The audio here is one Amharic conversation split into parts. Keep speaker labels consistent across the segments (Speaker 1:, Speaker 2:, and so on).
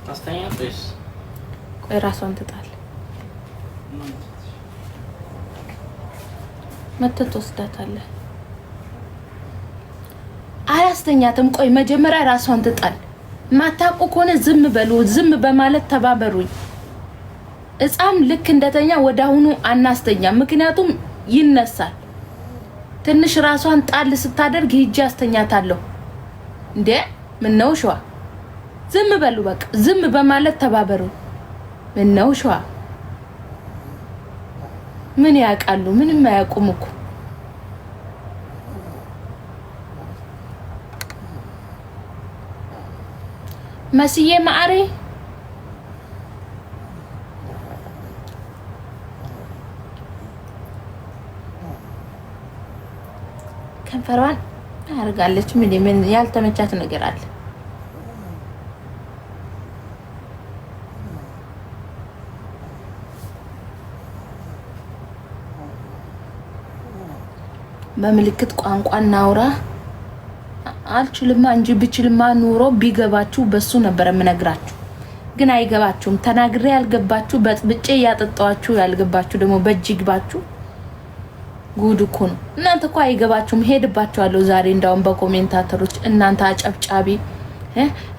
Speaker 1: አስተኛለሽ?
Speaker 2: ቆይ ራሷን ትጣል መተት ወስዳታለህ። አላስተኛትም። ቆይ መጀመሪያ ራሷን ትጣል። ማታውቁ ከሆነ ዝም በሉ። ዝም በማለት ተባበሩኝ። እጻም ልክ እንደተኛ ወዳሁኑ አናስተኛ፣ ምክንያቱም ይነሳል። ትንሽ ራሷን ጣል ስታደርግ ሂጂ አስተኛታለሁ። እንዴ ምን ነው ሸዋ? ዝም በሉ በቃ። ዝም በማለት ተባበሩ። ምን ነው ሸዋ? ምን ያውቃሉ? ምንም አያውቁም እኮ። መስዬ ማዕሬ ከንፈሯን አርጋለች። ምን ያልተመቻት ነገር አለ? በምልክት ቋንቋ እናውራ። አልችልማ እንጂ ብችልማ ኑሮ ቢገባችሁ በሱ ነበር የምነግራችሁ። ግን አይገባችሁም። ተናግሬ ያልገባችሁ በጥብጬ ያጠጣዋችሁ ያልገባችሁ ደግሞ በእጅ ይግባችሁ። ጉድ እኮ ነው። እናንተ እኮ አይገባችሁም። ሄድባችኋለሁ ዛሬ እንዳውም በኮሜንታተሮች እናንተ አጨብጫቢ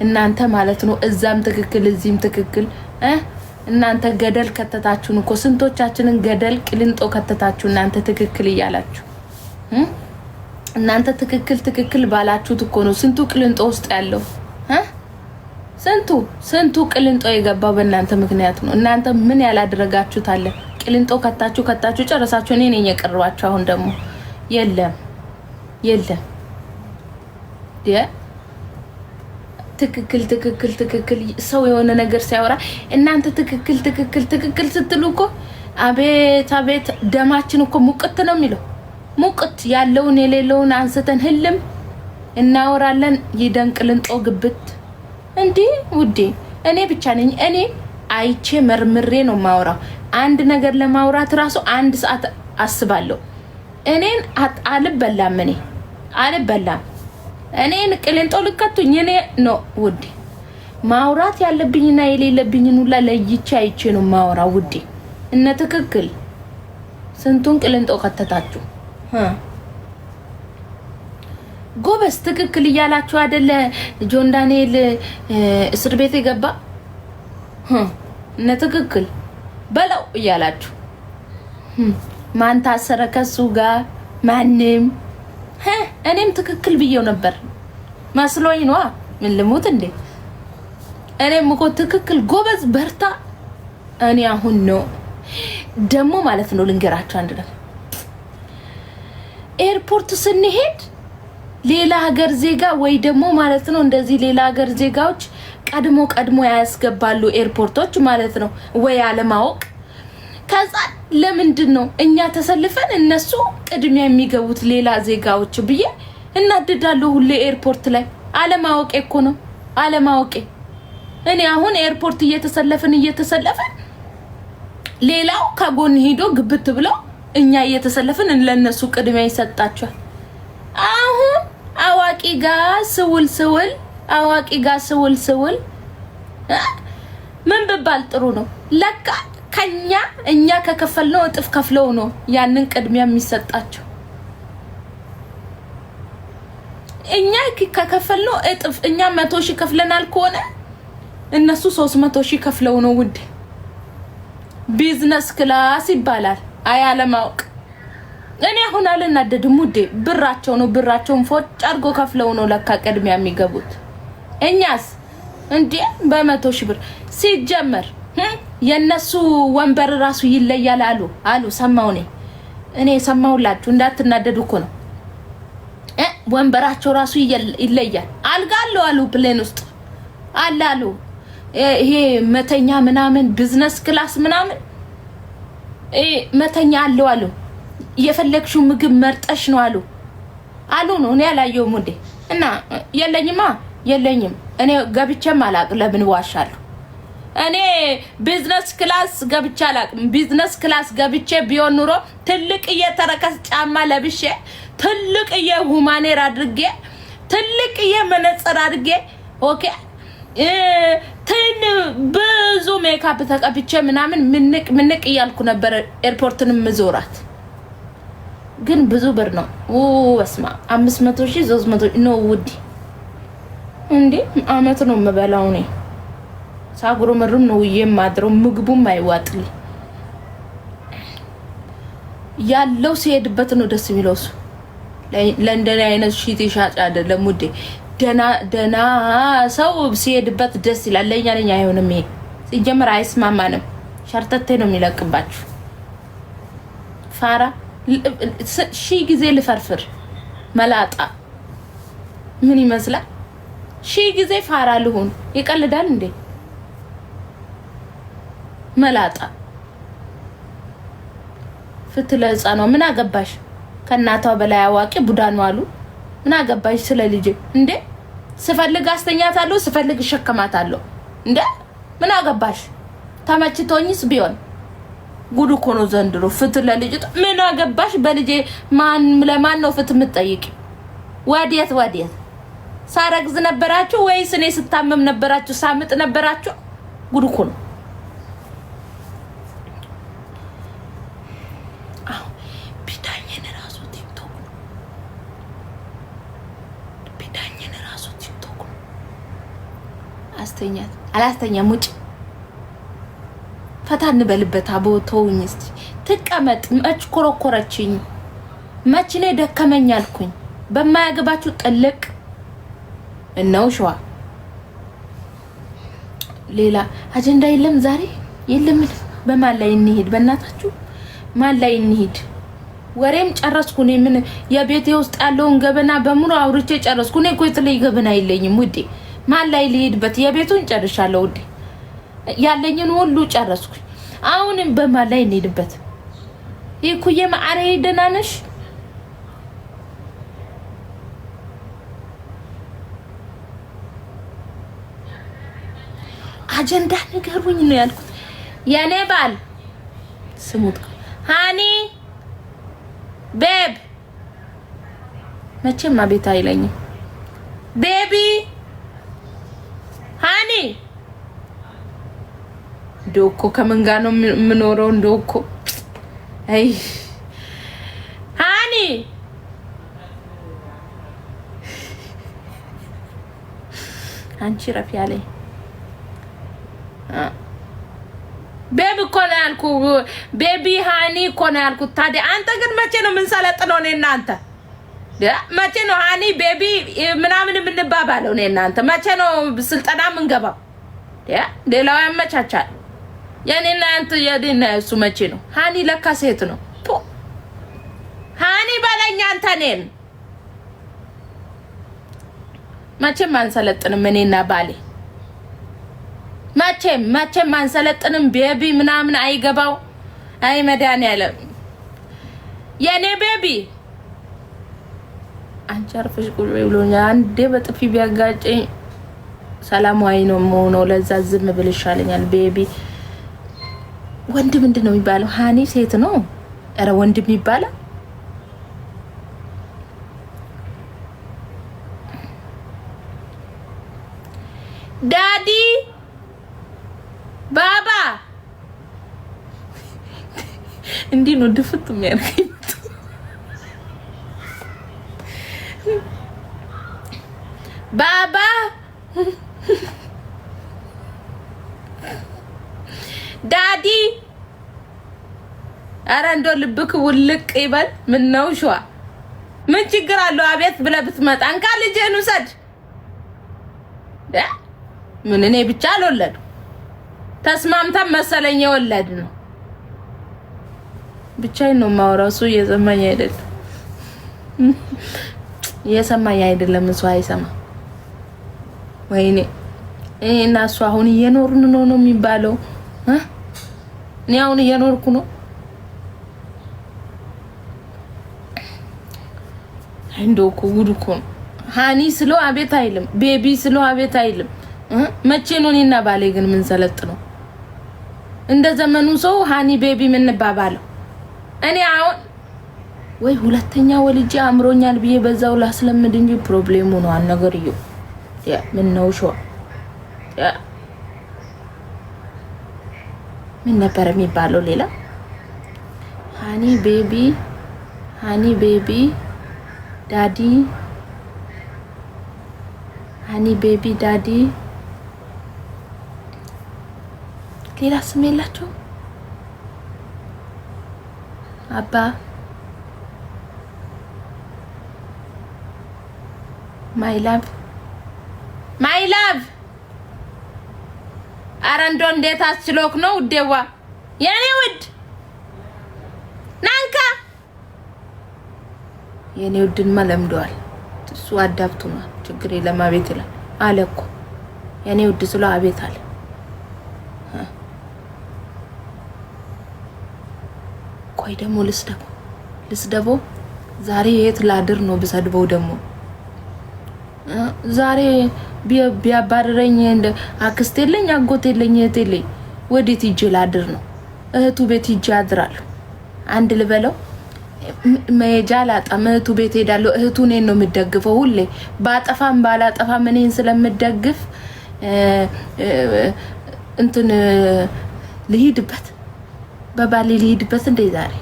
Speaker 2: እናንተ ማለት ነው። እዛም ትክክል እዚህም ትክክል እናንተ ገደል ከተታችሁን እኮ ስንቶቻችንን ገደል ቅልንጦ ከተታችሁ እናንተ ትክክል እያላችሁ እናንተ ትክክል ባላችሁት እኮ ነው ስንቱ ቅልንጦ ውስጥ ያለው ስንቱ ቅልንጦ የገባው በእናንተ ምክንያት ነው። እናንተ ምን ያላደረጋችሁት አለ? ቅልንጦ ከታችሁ ጨረሳችሁ። እኔ ነኝ የቀረባችሁ። አሁን ደግሞ የለም ትክክል ሰው የሆነ ነገር ሲያወራ እናንተ ትክክል ስትሉ እኮ አቤት ደማችን እኮ ሙቅት ነው የሚለው። ሙቅት ያለውን የሌለውን አንስተን ህልም እናወራለን። ይደንቅልንጦ ግብት እንዴ ውዴ። እኔ ብቻ ነኝ። እኔ አይቼ መርምሬ ነው ማወራው። አንድ ነገር ለማውራት ራሱ 1 ሰዓት አስባለሁ። እኔን አልበላም። እኔን ቅልንጦ ልከቱኝ። እኔ ነው ውዴ ማውራት ያለብኝና የሌለብኝን ሁላ ለይቼ አይቼ ነው ማወራው ውዴ። እነ ትክክል ስንቱን ቅልንጦ ከተታችሁ ጎበስ። ትክክል እያላችሁ አይደለ ጆን ዳንኤል እስር ቤት የገባ እነ ትክክል በለው እያላችሁ ማን ታሰረ ከሱ ጋር? ማንም እኔም ትክክል ብዬው ነበር መስሎኝ ነው። ምን ልሙት እንዴ? እኔም እኮ ትክክል ጎበዝ በርታ። እኔ አሁን ነው ደሞ ማለት ነው ልንገራችሁ አንድ ነገር። ኤርፖርት ስንሄድ ሌላ ሀገር ዜጋ ወይ ደሞ ማለት ነው እንደዚህ ሌላ ሀገር ዜጋዎች ቀድሞ ያስገባሉ ኤርፖርቶች ማለት ነው ወይ አለማወቅ። ከዛ ለምንድን ነው እኛ ተሰልፈን እነሱ ቅድሚያ የሚገቡት ሌላ ዜጋዎች ብዬ እናደዳለሁ ሁሌ ኤርፖርት ላይ። አለማወቄ እኮ ነው አለማወቄ። እኔ አሁን ኤርፖርት እየተሰለፈን ሌላው ከጎን ሄዶ ግብት ብለው እኛ እየተሰለፈን ለነሱ ቅድሚያ ይሰጣቸዋል። አሁን አዋቂ ጋር ስውል ምን በባል ጥሩ ነው ለካ እኛ ከከፈልነው እጥፍ ከፍለው ነው ያንን ቅድሚያ የሚሰጣቸው። እኛ ከከፈልነው እጥፍ እኛ 100,000 ከፍለናል ከሆነ እነሱ 300,000 ከፍለው ነው ውድ። ቢዝነስ ክላስ ይባላል። አያለማውቅ እኔ አሁን አልናደድም ውዴ። ብራቸውን ፎጭ አድርጎ ከፍለው ነው ለካ ቅድሚያ የሚገቡት። እኛስ እንዴ በ100,000 ብር ሲጀመር የነሱ ወንበር ራሱ ይለያል አሉ ሰማው። እኔ ሰማውላችሁ እንዳትናደዱ እኮ ነው። ወንበራቸው ራሱ ይለያል። አልጋለው አሉ ፕሌን ውስጥ አላሉ። ይሄ መተኛ ምናምን ቢዝነስ ክላስ ምናምን መተኛ አሉ። የፈለግሽው ምግብ መርጠሽ ነው አሉ ነው። እኔ ያላየሁም እንዴ እና የለኝም። እኔ ገብቼም አላቅ። ለምን ዋሻለሁ? እኔ ቢዝነስ ክላስ ገብቼ አላቅም። ቢዝነስ ክላስ ገብቼ ቢሆን ኑሮ ትልቅ የተረከስ ጫማ ለብሼ ትልቅ የሁማኔር አድርጌ ትልቅ የመነጽር አድርጌ ኦኬ ብዙ ሜካፕ ተቀብቼ ምናምን ምንቅ እያልኩ ነበር ኤርፖርትንም መዞራት ግን ብዙ ብር ነው ወስማ 500,000 300 ነው ውዲ እንዴ አመት ነው መበላው ነው ሳጉሮ መሩም ነው የማድረው ምግቡም አይዋጥልኝ ያለው ሲሄድበት ነው ደስ የሚለውስ ለንደን አይነት ሺቲ ሻጭ አይደለም ውዴ ደና ሰው ሲሄድበት ደስ ይላል ለኛ አይሆንም ይሄ ሲጀመር አይስማማንም ሸርተቴ ነው የሚለቅባችሁ ፋራ ሺ ጊዜ ልፈርፍር መላጣ ምን ይመስላል ሺ ጊዜ ፋራ ልሁን ይቀልዳል እንዴ መላጣ ፍትለ ህፃኗ ምን አገባሽ ከናቷ በላይ አዋቂ ቡዳ ነው አሉ ምን አገባሽ ስለ ልጅ እንዴ ስፈልግ አስተኛታለሁ ስፈልግ ሸከማታለሁ እንዴ ምን አገባሽ ተመችቶኝስ ቢሆን ጉዱ እኮ ነው ዘንድሮ ፍትለ ልጅ ምን አገባሽ በልጄ ማን ለማን ነው ፍት የምትጠይቂ ወዲያት ሳረግዝ ነበራችሁ ወይስ እኔ ስታመም ነበራችሁ ሳምጥ ነበራችሁ ጉዱ እኮ ነው አስተኛት አላስተኛም ውጭ ፈታን በልበት አቦቶውኝ እስቲ ተቀመጥ መች ኮረኮረችኝ መች ነው ደከመኛልኩኝ በማያገባችሁ ጥልቅ እነው ሸዋ ሌላ አጀንዳ የለም ዛሬ የለም በማን ላይ እንሂድ በእናታችሁ ማን ላይ እንሂድ ወሬም ጨረስኩ እኔ ምን የቤቴ ውስጥ ያለውን ገበና በሙሉ አውርቼ ጨረስኩ እኔ እኮ የተለየ ገበና የለኝም ውዴ ማን ላይ ልሄድበት የቤቱን ጨርሻለሁ ውዴ ያለኝን ሁሉ ጨረስኩ አሁንም በማን ላይ እንሄድበት ይኩዬ ማአሬ ደናነሽ አጀንዳ ንገሩኝ ነው ያልኩት የኔ ባል ስሙት ሃኒ ቤብ መቼም አቤት አይለኝም ቤቢ ሃኒ ዶኮ ከምን ጋር ነው የምኖረው ዶኮ አይ ሃኒ አንቺ ረፍ ያለኝ ቤቢ እኮ ነው ያልኩ ቤቢ ሃኒ እኮ ነው ያልኩ ታዲያ አንተ ግን መቼ ነው የምንሰለጥነው እኔ እናንተ መቼ ነው ሃኒ ቤቢ ምናምን የምንባባለው እኔ እናንተ መቼ ነው ስልጠና የምንገባው ሌላው ያመቻቻል የኔና አንተ የኔና እሱ መቼ ነው ሃኒ ለካ ሴት ነው ሃኒ ባለኛ አንተ ነን መቼም አንሰለጥንም እኔና ባሌ መቼም አንሰለጥንም ቤቢ ምናምን አይገባው አይ መድኃኒዓለም የኔ ቤቢ አንቻርፍሽ ቁልቤ ብሎኛ አንዴ በጥፊ ቢያጋጨኝ ሰላማዊ ነው ሞኖ ለዛ ዝም ብልሻለኛል ቤቢ ወንድ ምንድነው የሚባለው ሃኒ ሴት ነው አረ ወንድ የሚባለው ዳዲ ባባ እንዴ ነው ድፍት የሚያርገኝ ባባ ዳዲ አረ እንደው ልብክ ውልቅ ይበል ምን ነው ሸዋ ምን ችግር አለው አቤት ብለህ ብትመጣ እንካ ልጄን ውሰድ ምን እኔ ብቻ አልወለዱ ተስማምተን መሰለኝ የወለድ ነው ብቻዬን ነው ማውራሱ የሰማኝ አይደለም የሰማኝ አይደለም እሱ አይሰማ ወይኔ እና እሱ አሁን እየኖርን ነው የሚባለው እኔ አሁን እየኖርኩ ነው እንደውኩ ጉድኩ ሃኒ ስለው አቤት አይልም ቤቢ ስለው አቤት አይልም መቼ ነው እኔና ባሌ ግን ምን ሰለጥ ነው እንደ ዘመኑ ሰው ሃኒ ቤቢ ምን ባባለው እኔ አሁን ወይ ሁለተኛ ወልጄ አምሮኛል ብዬ በዛው ላስለምድ እንጂ ፕሮብሌሙ ነው አነገርዩ ምን ነው ሾ ምን ነበር የሚባለው ሌላ? ሃኒ ቤቢ ዳዲ ሃኒ ቤቢ ዳዲ ሌላ ስም የላቸው? አባ ማይ ላቭ አረንዶ እንዴት አስችሎክ ነው ውዴዋ የኔ ውድ ናንካ የኔ ውድን ማለምደዋል እሱ አዳብቱ ነው ችግር የለም አቤት ይላል አለ እኮ የኔ ውድ ስለ አቤት አለ ቆይ ደግሞ ልስደቦ ዛሬ የት ላድር ነው ብሰድበው ደግሞ ዛሬ ቢያባረረኝ እንደ አክስቴ ለኝ አጎቴ ለኝ እህቴ ወዴት ሂጅ ላድር ነው እህቱ ቤት ሂጅ አድራለሁ አንድ ልበለው መሄጃ ላጣም እህቱ ቤት ሄዳለሁ እህቱ እኔን ነው የምደግፈው ሁሌ ባጠፋም ባላጠፋም እኔን ስለምደግፍ እንትን ልሂድበት በባሌ ልሂድበት እንደ ዛሬ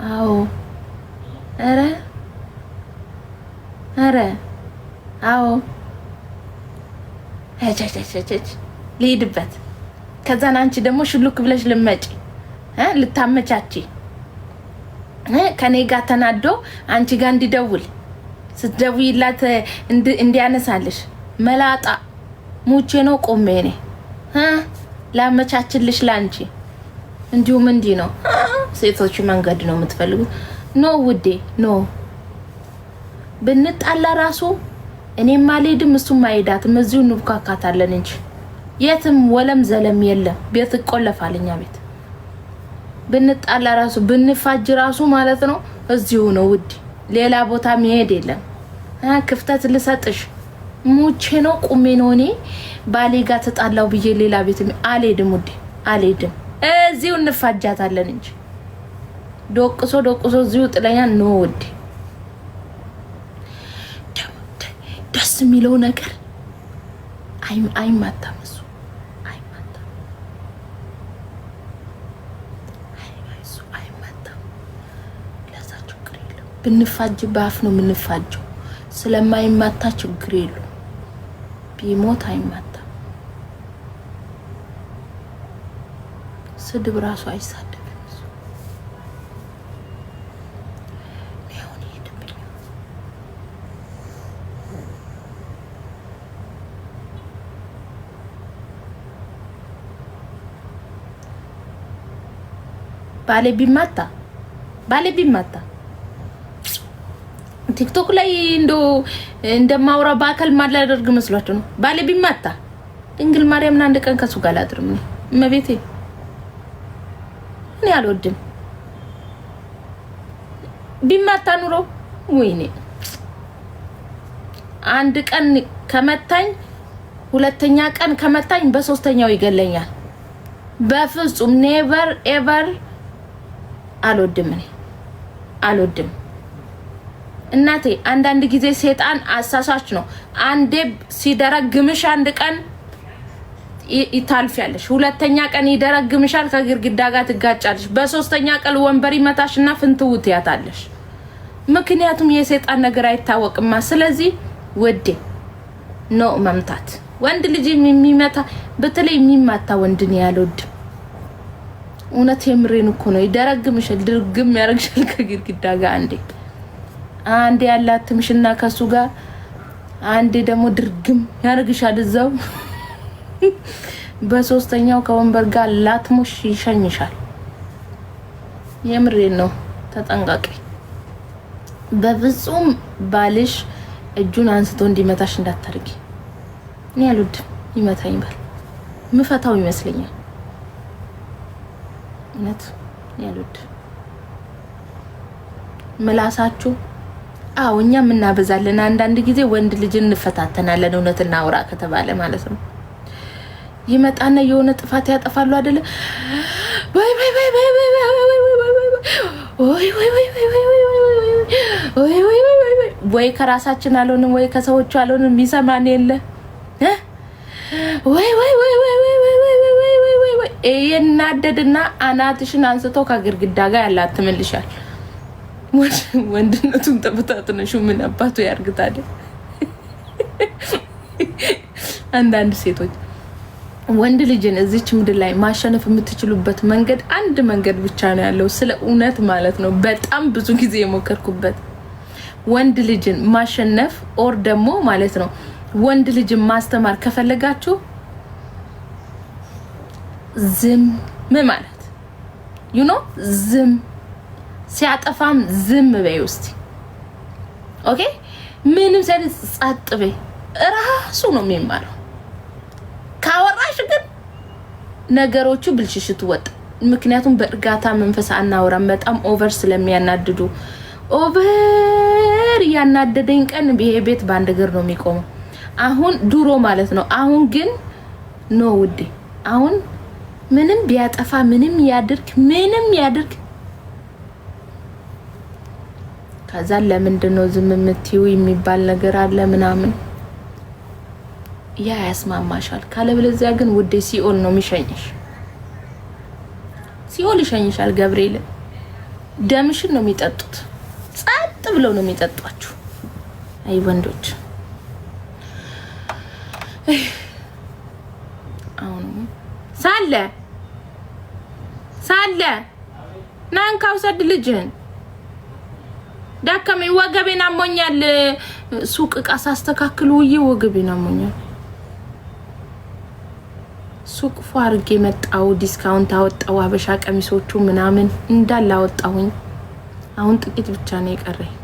Speaker 2: አዎ ኧረ አዎ ልሂድበት ከዛን አንቺ ደግሞ ሽሉክ ብለሽ ልመጪ ልታመቻቺ ከኔ ጋር ተናዶ አንቺ ጋር እንዲደውል ስትደውይላት እንዲያነሳልሽ መላጣ ሙቼ ነው ቆሜ እኔ ላመቻችልሽ ላንቺ እንዲሁም እንዲ ነው ሴቶች መንገድ ነው የምትፈልጉት ኖ ውዴ ኖ ብንጣላ ራሱ እኔም አልሄድም እሱም አይሄዳትም እዚሁ እንብካካታለን እንጂ የትም ወለም ዘለም የለም ቤት ቆለፋልኛ ቤት ብንጣላ ራሱ ብንፋጅ ራሱ ማለት ነው እዚሁ ነው ውዴ ሌላ ቦታ መሄድ የለም ክፍተት ልሰጥሽ ሙቼ ነው ቁሜ ነው እኔ ባሌ ጋር ተጣላው ብዬ ሌላ ቤት አልሄድም ውዴ አልሄድም እዚሁ እንፋጃታለን እንጂ ዶቅሶ እዚሁ ጥለኛ ነው ውዴ ደስ የሚለው ነገር አይማታም እሱ አይማታም ለዛ ችግር የለም ብንፋጅ ባፍ ነው የምንፋጀው ስለማይማታ ችግር የለም ቢሞት አይማታም ስድብ ራሱ አይሳደብም እሱ ነው ይሄድብኝ ባሌ ቢማታ ቲክቶክ ላይ እንደማውራ በአካል ማላደርግ መስሏችሁ ነው ባሌ ቢማታ ድንግል ማርያምን አንድ ቀን ከሱ ጋር አላድርም ነው እመቤቴ እኔ አልወድም ቢማታ ኑሮ ወይኔ አንድ ቀን ከመታኝ ሁለተኛ ቀን ከመታኝ በሶስተኛው ይገለኛል በፍጹም ኔቨር ኤቨር አልወድም እኔ አልወድም እናቴ አንዳንድ ጊዜ ሰይጣን አሳሳች ነው አንዴ ሲደረግምሽ አንድ ቀን ይታልፊያለሽ ሁለተኛ ቀን ይደረግምሻል ከግርግዳ ጋር ትጋጫለሽ በሶስተኛ ቀን ወንበር ይመታሽና ፍንትውት ያታለሽ ምክንያቱም የሰይጣን ነገር አይታወቅማ ስለዚህ ወዴ ነው መምታት ወንድ ልጅ የሚመታ በተለይ የሚማታ ወንድ ነው ያልወድም እውነት የምሬን እኮ ነው ይደረግምሻል ድርግም ያረግሻል ከግርግዳ ጋር አንዴ ያላትምሽና ከሱ ጋር አንዴ ደግሞ ድርግም ያረግሻል እዛው በሶስተኛው ከወንበር ጋር ላትሙሽ ይሸኝሻል የምሬን ነው ተጠንቀቂ በፍጹም ባልሽ እጁን አንስቶ እንዲመታሽ እንዳታርጊ እኔ አልወድም ይመታኝ ባል ምፈታው ይመስለኛል እውነት ያሉት ምላሳችሁ እኛም እናበዛለን አንዳንድ ጊዜ ወንድ ልጅ እንፈታተናለን እውነትና አውራ ከተባለ ማለት ነው ይመጣና የሆነ ጥፋት ያጠፋሉ አይደለ ወይ ወይ ከራሳችን አልሆንም ወይ ከሰዎቹ አልሆንም የሚሰማን የለ ወይ ወይ ወይ ወይ ወይ ወይ ወይ ወይ ወይ ወይ የናደድና አናትሽን አንስቶ ከግርግዳ ጋር ያላትምልሻል። ወንድነቱን ተበታትነሽ ምን አባቱ ያርግታል። አንዳንድ ሴቶች ወንድ ልጅን እዚች ምድር ላይ ማሸነፍ የምትችሉበት መንገድ አንድ መንገድ ብቻ ነው ያለው፣ ስለ እውነት ማለት ነው። በጣም ብዙ ጊዜ የሞከርኩበት ወንድ ልጅን ማሸነፍ ኦር ደግሞ ማለት ነው ወንድ ልጅን ማስተማር ከፈለጋችሁ ዝም ማለት ዝም ሲያጠፋም ዝም በይ ውስጥ ኦኬ። ምንም ጸጥ በይ። ራሱ ነው የሚማረው። ካወራሽ ግን ነገሮቹ ብልሽሽት ወጥ። ምክንያቱም በእርጋታ መንፈስ አናወራም፣ በጣም ኦቨር ስለሚያናድዱ። ኦቨር ያናደደኝ ቀን ይሄ ቤት ባንድ እግር ነው የሚቆመው። አሁን ድሮ ማለት ነው። አሁን ግን ኖ ውዴ፣ አሁን ምንም ቢያጠፋ ምንም ያድርግ ከዛ ለምንድን ነው ዝም የምትይው የሚባል ነገር አለ ምናምን። ያ ያስማማሻል። ካለበለዚያ ግን ውዴ ሲኦል ነው የሚሸኝሽ። ሲኦል ይሸኝሻል። ገብርኤል ደምሽን ነው የሚጠጡት። ጸጥ ብለው ነው የሚጠጧችሁ። አይ ወንዶች አሁን ሳለ ናንካው ሰድ ልጅን ዳከመኝ፣ ወገቤን አሞኛል። ሱቅ ዕቃ ሳስተካክል ውዬ ወገቤን አሞኛል። ሱቅ ፋርጌ መጣው፣ ዲስካውንት አወጣው፣ አበሻ ቀሚሶቹ ምናምን እንዳላወጣሁኝ። አሁን ጥቂት ብቻ ነው የቀረኝ።